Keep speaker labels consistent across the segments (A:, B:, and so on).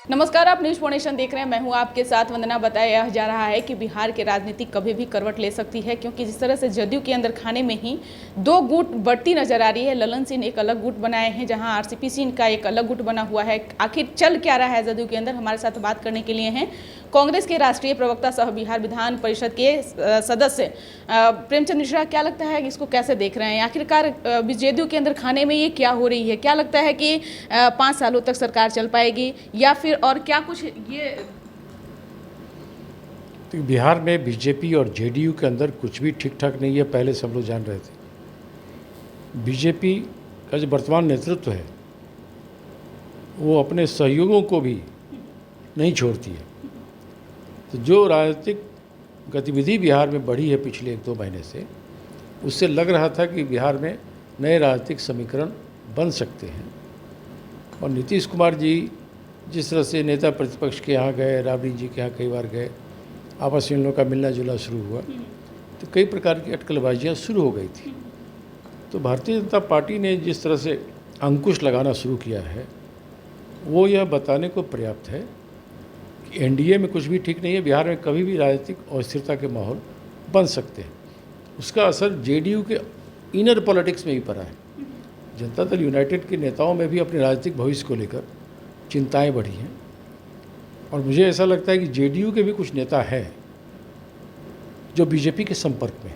A: नमस्कार, आप news phonation देख रहे हैं। मैं हूं आपके साथ वंदना। बताया जा रहा है कि बिहार की राजनीति कभी भी करवट ले सकती है, क्योंकि जिस तरह से जदयू के अंदर खाने में ही दो गुट बढ़ती नजर आ रही है। ललन सिंह एक अलग गुट बनाए हैं, जहां आरसीपी सिंह का एक अलग गुट बना हुआ है। आखिर चल क्या रहा है जदयू के अंदर, हमारे साथ बात करने के लिए हैं कांग्रेस के राष्ट्रीय प्रवक्ता सह बिहार विधान परिषद के सदस्य प्रेमचंद मिश्रा। क्या लगता है, इसको कैसे देख रहे हैं? आखिरकार जदयू के अंदर खाने में ये क्या हो रही है? क्या लगता है कि 5 सालों तक सरकार चल पाएगी या फिर और क्या कुछ ये?
B: तो बिहार में बीजेपी और जेडीयू के अंदर कुछ भी ठीक ठाक नहीं है, पहले सब लोग जान रहे थे। बीजेपी का जो वर्तमान नेतृत्व है वो अपने सहयोगियों को भी नहीं छोड़ती है। तो जो राजनीतिक गतिविधि बिहार में बढ़ी है पिछले 1-2 महीने से, उससे लग रहा था कि बिहार में नए राजनीतिक समीकरण बन सकते हैं। और नीतीश कुमार जी जिस तरह से नेता प्रतिपक्ष के यहाँ गए, राबड़ी जी के यहाँ कई बार गए, आपस में इन लोगों का मिलना जुलना शुरू हुआ, तो कई प्रकार की अटकलबाजियाँ शुरू हो गई थी। तो भारतीय जनता पार्टी ने जिस तरह से अंकुश लगाना शुरू किया है, वो यह बताने को पर्याप्त है कि एनडीए में कुछ भी ठीक नहीं है। बिहार में कभी भी राजनीतिक अस्थिरता के माहौल बन सकते हैं। उसका असर जेडीयू के इनर पॉलिटिक्स में भी पड़ा है। जनता दल यूनाइटेड के नेताओं में भी अपने राजनीतिक भविष्य को लेकर चिंताएं बढ़ी हैं। और मुझे ऐसा लगता है कि जेडीयू के भी कुछ नेता हैं जो बीजेपी के संपर्क में,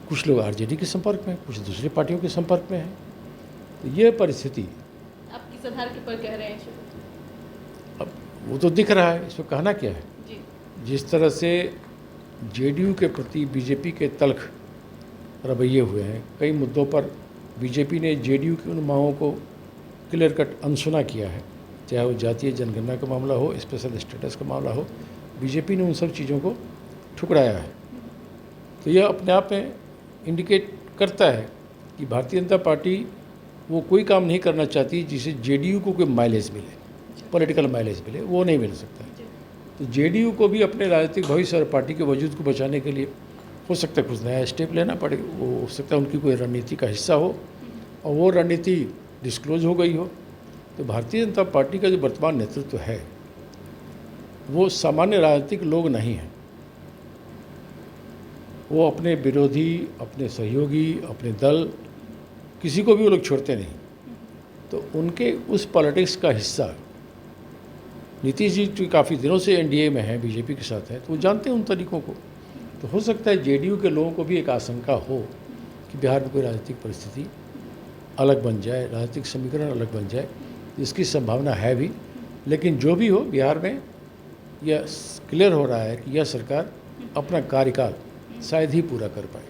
B: कुछ लोग आरजेडी के संपर्क में, कुछ दूसरी पार्टियों के संपर्क में हैं। तो ये परिस्थिति
A: आप किस आधार के पर कह रहे हैं?
B: अब वो तो दिख रहा है, इसमें कहना क्या है
A: जी।
B: जिस तरह से जेडीयू के प्रति बीजेपी के तल्ख रवैये हुए हैं, कई मुद्दों पर बीजेपी ने जेडीयू की उन मांगों को क्लियर कट अनसुना किया है। चाहे वो जातीय जनगणना का मामला हो, स्पेशल स्टेटस का मामला हो, बीजेपी ने उन सब चीज़ों को ठुकराया है। तो यह अपने आप में इंडिकेट करता है कि भारतीय जनता पार्टी वो कोई काम नहीं करना चाहती जिसे जेडीयू को कोई माइलेज मिले, पॉलिटिकल माइलेज मिले, वो नहीं मिल सकता। तो जेडीयू को भी अपने राजनीतिक भविष्य और पार्टी के वजूद को बचाने के लिए हो सकता है कुछ नया स्टेप लेना पड़े। वो हो सकता है उनकी कोई रणनीति का हिस्सा हो और वो रणनीति डिस्क्लोज हो गई हो। तो भारतीय जनता पार्टी का जो वर्तमान नेतृत्व है वो सामान्य राजनीतिक लोग नहीं हैं। वो अपने विरोधी, अपने सहयोगी, अपने दल, किसी को भी वो लोग छोड़ते नहीं। तो उनके उस पॉलिटिक्स का हिस्सा नीतीश जी जो काफ़ी दिनों से एनडीए में हैं, बीजेपी के साथ हैं, तो वो जानते हैं उन तरीक़ों को। तो हो सकता है जेडीयू के लोगों को भी एक आशंका हो कि बिहार में कोई राजनीतिक परिस्थिति अलग बन जाए, राजनीतिक समीकरण अलग बन जाए, इसकी संभावना है भी। लेकिन जो भी हो, बिहार में यह क्लियर हो रहा है कि यह सरकार अपना कार्यकाल शायद ही पूरा कर पाए।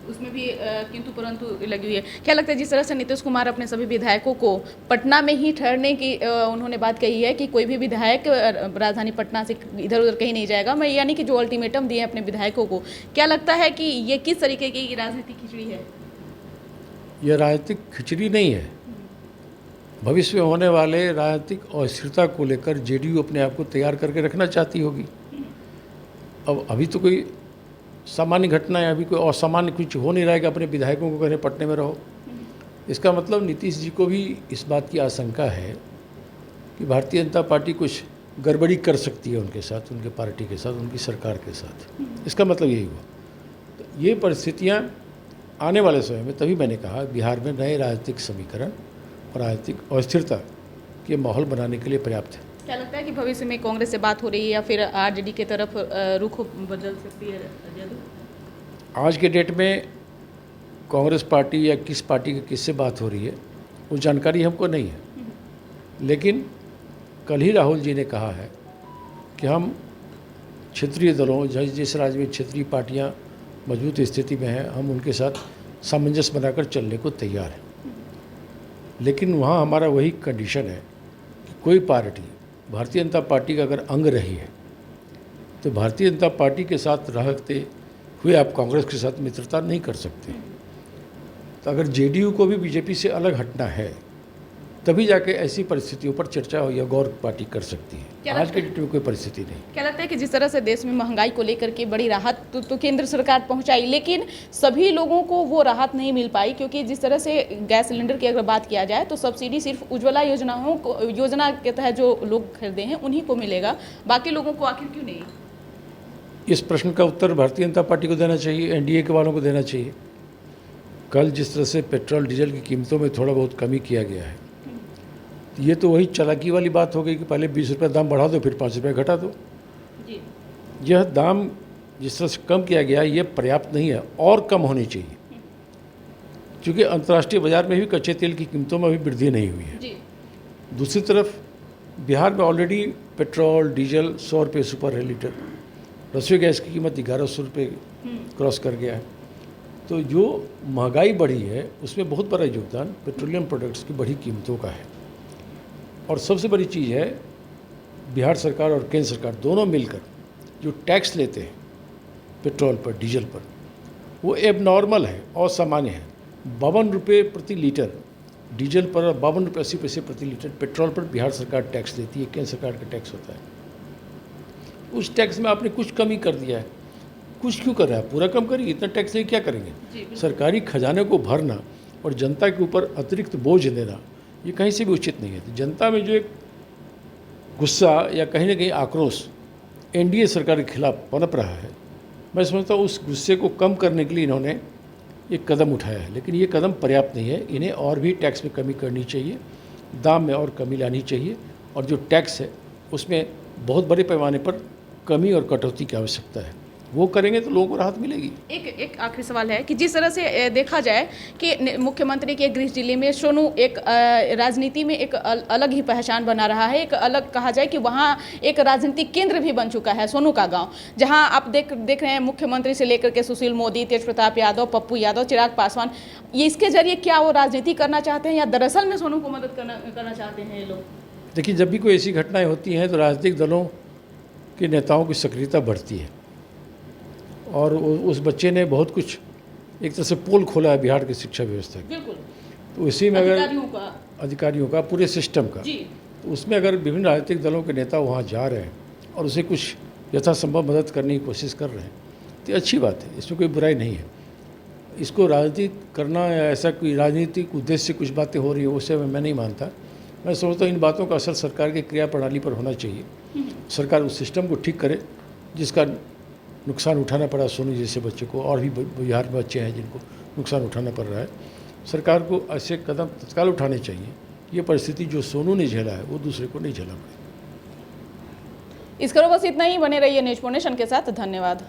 A: उसमें भी किंतु परंतु लगी हुई है। क्या लगता है जिस तरह से नीतीश कुमार अपने सभी विधायकों को पटना में ही ठहरने की उन्होंने बात कही है कि कोई भी विधायक राजधानी पटना से इधर उधर कहीं नहीं जाएगा, मैं यानी कि जो अल्टीमेटम दिए अपने विधायकों को, क्या लगता है कि ये किस तरीके की राजनीतिक खिचड़ी है?
B: यह राजनीतिक खिचड़ी नहीं है। भविष्य में होने वाले राजनीतिक अस्थिरता को लेकर जेडीयू अपने आप को तैयार करके रखना चाहती होगी। अब अभी तो कोई सामान्य घटना है, अभी कोई असामान्य कुछ हो नहीं रहा है कि अपने विधायकों को कहने पटने में रहो। इसका मतलब नीतीश जी को भी इस बात की आशंका है कि भारतीय जनता पार्टी कुछ गड़बड़ी कर सकती है उनके साथ, उनके पार्टी के साथ, उनकी सरकार के साथ। इसका मतलब यही हुआ। तो ये परिस्थितियाँ आने वाले समय में, तभी मैंने कहा बिहार में नए राजनीतिक समीकरण और राजनीतिक अस्थिरता के माहौल बनाने के लिए पर्याप्त है।
A: क्या लगता है कि भविष्य में कांग्रेस से बात हो रही है या फिर आरजेडी की तरफ रुख बदल सकती है?
B: आज के डेट में कांग्रेस पार्टी या किस पार्टी की किससे बात हो रही है वो जानकारी हमको नहीं है। लेकिन कल ही राहुल जी ने कहा है कि हम क्षेत्रीय दलों, जिस राज्य में क्षेत्रीय पार्टियां मजबूत स्थिति में हैं, हम उनके साथ सामंजस्य बनाकर चलने को तैयार हैं। लेकिन वहाँ हमारा वही कंडीशन है कि कोई पार्टी भारतीय जनता पार्टी का अगर अंग रही है तो भारतीय जनता पार्टी के साथ रहते हुए आप कांग्रेस के साथ मित्रता नहीं कर सकते। तो अगर जेडीयू को भी बीजेपी से अलग हटना है तभी जाके ऐसी परिस्थितियों पर चर्चा या गौर पार्टी कर सकती
A: क्या
B: है। आज
A: लगता
B: के डेट में कोई परिस्थिति नहीं।
A: क्या लगता है कि जिस तरह से देश में महंगाई को लेकर के बड़ी राहत तो केंद्र सरकार पहुंचाई, लेकिन सभी लोगों को वो राहत नहीं मिल पाई, क्योंकि जिस तरह से गैस सिलेंडर की अगर बात किया जाए तो सब्सिडी सिर्फ उज्ज्वला योजना के तहत जो लोग खरीदे हैं उन्हीं को मिलेगा, बाकी लोगों को आखिर क्यों नहीं?
B: इस प्रश्न का उत्तर भारतीय जनता पार्टी को देना चाहिए, एनडीए के वालों को देना चाहिए। कल जिस तरह से पेट्रोल डीजल की कीमतों में थोड़ा बहुत कमी किया गया है, ये तो वही चालाकी वाली बात हो गई कि पहले 20 रुपये दाम बढ़ा दो फिर 5 रुपये घटा दो।
A: जी।
B: यह दाम जिस तरह से कम किया गया ये पर्याप्त नहीं है, और कम होनी चाहिए, क्योंकि अंतर्राष्ट्रीय बाजार में भी कच्चे तेल की कीमतों में अभी वृद्धि नहीं हुई है।
A: जी।
B: दूसरी तरफ बिहार में ऑलरेडी पेट्रोल डीजल 100 रुपये से ऊपर है लीटर, रसोई गैस की कीमत 1100 रुपये क्रॉस कर गया है। तो जो महंगाई बढ़ी है उसमें बहुत बड़ा योगदान पेट्रोलियम प्रोडक्ट्स की बढ़ी कीमतों का है। और सबसे बड़ी चीज़ है, बिहार सरकार और केंद्र सरकार दोनों मिलकर जो टैक्स लेते हैं पेट्रोल पर डीजल पर, वो एबनॉर्मल है, असामान्य है। 52 रुपये प्रति लीटर डीजल पर और 52 रुपये 80 पैसे प्रति लीटर पेट्रोल पर बिहार सरकार टैक्स देती है, केंद्र सरकार का टैक्स होता है। उस टैक्स में आपने कुछ कमी कर दिया है, कुछ क्यों कर रहा है, पूरा कम करिए, इतना टैक्स लेके क्या करेंगे? सरकारी खजाने को भरना और जनता के ऊपर अतिरिक्त बोझ देना ये कहीं से भी उचित नहीं है। तो जनता में जो एक गुस्सा या कहीं ना कहीं आक्रोश एनडीए सरकार के खिलाफ पनप रहा है, मैं समझता हूँ उस गुस्से को कम करने के लिए इन्होंने एक कदम उठाया है, लेकिन ये कदम पर्याप्त नहीं है। इन्हें और भी टैक्स में कमी करनी चाहिए, दाम में और कमी लानी चाहिए, और जो टैक्स है उसमें बहुत बड़े पैमाने पर कमी और कटौती की आवश्यकता है। वो करेंगे तो लोगों को राहत मिलेगी। एक
A: आखिरी सवाल है कि जिस तरह से देखा जाए कि मुख्यमंत्री के गृह जिले में सोनू एक राजनीति में एक अलग ही पहचान बना रहा है, एक अलग कहा जाए कि वहाँ एक राजनीतिक केंद्र भी बन चुका है सोनू का गांव, जहां आप देख रहे हैं मुख्यमंत्री से लेकर के सुशील मोदी, तेज प्रताप यादव, पप्पू यादव, चिराग पासवान, ये इसके जरिए क्या वो राजनीति करना चाहते हैं या दरअसल में सोनू को मदद करना चाहते हैं ये लोग?
B: देखिए, जब भी कोई ऐसी घटनाएँ होती हैं तो राजनीतिक दलों के नेताओं की सक्रियता बढ़ती है, और उस बच्चे ने बहुत कुछ एक तरह से पोल खोला है बिहार की शिक्षा व्यवस्था की।
A: बिल्कुल।
B: तो इसी में अगर अधिकारियों का पूरे सिस्टम का, तो उसमें अगर विभिन्न राजनीतिक दलों के नेता वहाँ जा रहे हैं और उसे कुछ यथासंभव मदद करने की कोशिश कर रहे हैं तो अच्छी बात है, इसमें कोई बुराई नहीं है। इसको राजनीति करना या ऐसा कोई राजनीतिक उद्देश्य से कुछ बातें हो रही है उससे मैं नहीं मानता। मैं समझता हूँ इन बातों का असर सरकार की क्रिया प्रणाली पर होना चाहिए। सरकार उस सिस्टम को ठीक करे जिसका नुकसान उठाना पड़ा सोनू जैसे बच्चे को, और भी बिहार में बच्चे हैं जिनको नुकसान उठाना पड़ रहा है। सरकार को ऐसे कदम तत्काल उठाने चाहिए। ये परिस्थिति जो सोनू ने झेला है वो दूसरे को नहीं झेला पड़े।
A: इस करो बस इतना ही। बने रहिए न्यूज़ नेशन के साथ। धन्यवाद।